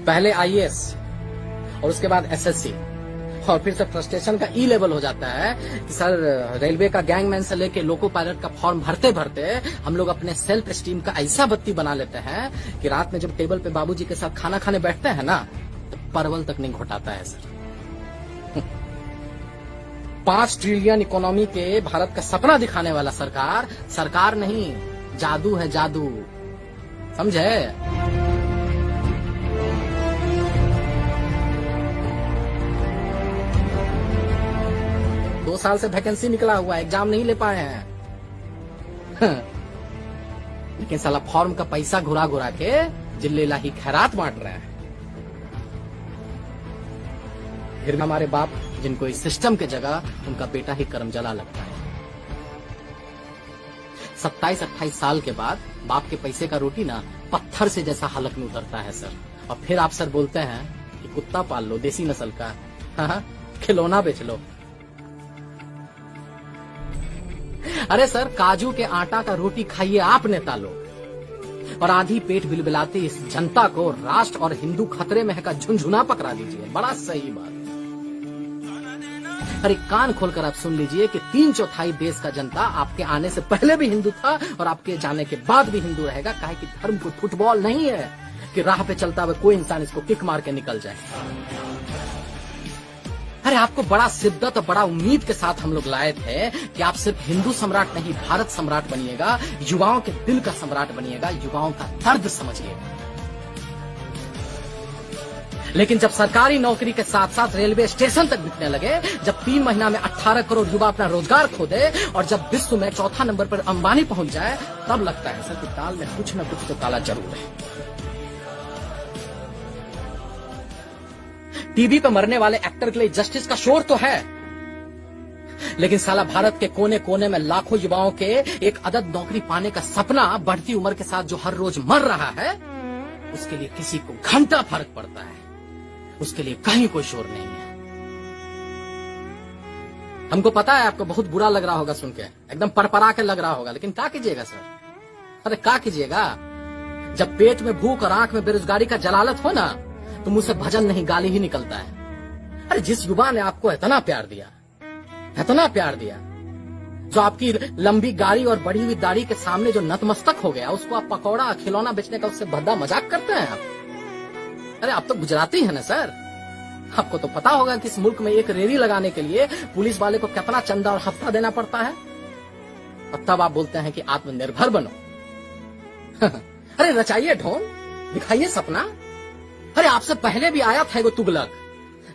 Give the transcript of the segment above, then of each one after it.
पहले आईएएस और उसके बाद एसएससी और फिर से फ्रस्ट्रेशन का ई लेवल हो जाता है कि सर रेलवे का गैंगमैन से लेके लोको पायलट का फॉर्म भरते भरते हम लोग अपने सेल्फ एस्टीम का ऐसा बत्ती बना लेते हैं कि रात में जब टेबल पे बाबूजी के साथ खाना खाने बैठते हैं ना तो परवल तक नहीं घोटाता है सर। 5 ट्रिलियन इकोनॉमी के भारत का सपना दिखाने वाला सरकार नहीं, जादू है जादू, समझे? 2 साल से वैकेंसी निकला हुआ है, एग्जाम नहीं ले पाए हैं। लेकिन साला फॉर्म का पैसा घुरा घुरा के जिल्लेला ही खैरात बांट रहे हैं। फिर हमारे बाप जिनको इस सिस्टम के जगह उनका बेटा ही करमजला लगता है। 27-28 साल के बाद बाप के पैसे का रोटी ना पत्थर से जैसा हलक में उतरता है सर। और फिर आप सर बोलते हैं कि कुत्ता पाल लो देसी नस्ल का, हाँ, खिलौना बेच लो। अरे सर काजू के आटा का रोटी खाइए आप नेता लोग, और आधी पेट बिलबिलाती इस जनता को राष्ट्र और हिंदू खतरे में है का झुंझुना पकड़ा दीजिए। बड़ा सही बात। अरे कान खोलकर आप सुन लीजिए कि 3/4 देश का जनता आपके आने से पहले भी हिंदू था और आपके जाने के बाद भी हिंदू रहेगा। काहे कि धर्म को फुटबॉल नहीं है कि राह पे चलता हुआ कोई इंसान इसको किक मार के निकल जाए। अरे आपको बड़ा शिद्दत और बड़ा उम्मीद के साथ हम लोग लाए थे कि आप सिर्फ हिंदू सम्राट नहीं भारत सम्राट बनिएगा, युवाओं के दिल का सम्राट बनिएगा, युवाओं का दर्द समझिएगा। लेकिन जब सरकारी नौकरी के साथ साथ रेलवे स्टेशन तक बिकने लगे, जब 3 महीना में 18 करोड़ युवा अपना रोजगार खो दे और जब विश्व में 4था नंबर पर अंबानी पहुंच जाए, तब लगता है सर कि दाल में कुछ न कुछ तो काला जरूर है। टीवी पे मरने वाले एक्टर के लिए जस्टिस का शोर तो है, लेकिन साला भारत के कोने कोने में लाखों युवाओं के एक अदद नौकरी पाने का सपना बढ़ती उम्र के साथ जो हर रोज मर रहा है, उसके लिए किसी को घंटा फर्क पड़ता है, उसके लिए कहीं कोई शोर नहीं है। हमको पता है आपको बहुत बुरा लग रहा होगा सुन के, एकदम परपरा के लग रहा होगा, लेकिन क्या कीजिएगा सर? अरे क्या कीजिएगा? जब पेट में भूख और आंख में बेरोजगारी का जलालत हो ना, तो मुझसे भजन नहीं गाली ही निकलता है। अरे जिस युवा ने आपको इतना प्यार दिया, जो आपकी लंबी गाड़ी और बड़ी हुई दाढ़ी के सामने जो नतमस्तक हो गया, उसको आप पकौड़ा खिलौना बेचने का उससे भद्दा मजाक करते हैं आप। अरे आप तो गुजराती हैं ना सर, आपको तो पता होगा कि इस मुल्क में एक रेडी लगाने के लिए पुलिस वाले को कितना चंदा और हफ्ता देना पड़ता है, और तब आप बोलते हैं कि आत्मनिर्भर बनो। अरे रचाइए ढोंग, दिखाइए सपना। अरे आपसे पहले भी आया था वो तुगलक,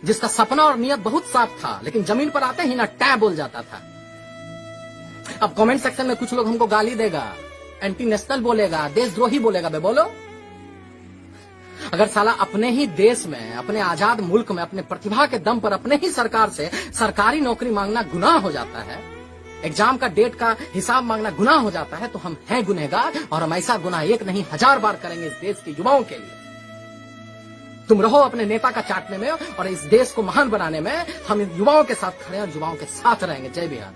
जिसका सपना और नियत बहुत साफ था, लेकिन जमीन पर आते ही ना टै बोल जाता था। अब कमेंट सेक्शन में कुछ लोग हमको गाली देगा, एंटी नेशनल बोलेगा, देशद्रोही बोलेगा। बे बोलो, अगर साला अपने ही देश में, अपने आजाद मुल्क में, अपने प्रतिभा के दम पर अपने ही सरकार से सरकारी नौकरी मांगना गुनाह हो जाता है, एग्जाम का डेट का हिसाब मांगना गुनाह हो जाता है, तो हम हैं गुनहगार, और हम ऐसा गुनाह 1 नहीं 1000 बार करेंगे इस देश के युवाओं के लिए। तुम रहो अपने नेता का चाटने में, और इस देश को महान बनाने में हम युवाओं के साथ खड़े और युवाओं के साथ रहेंगे। जय बिहार।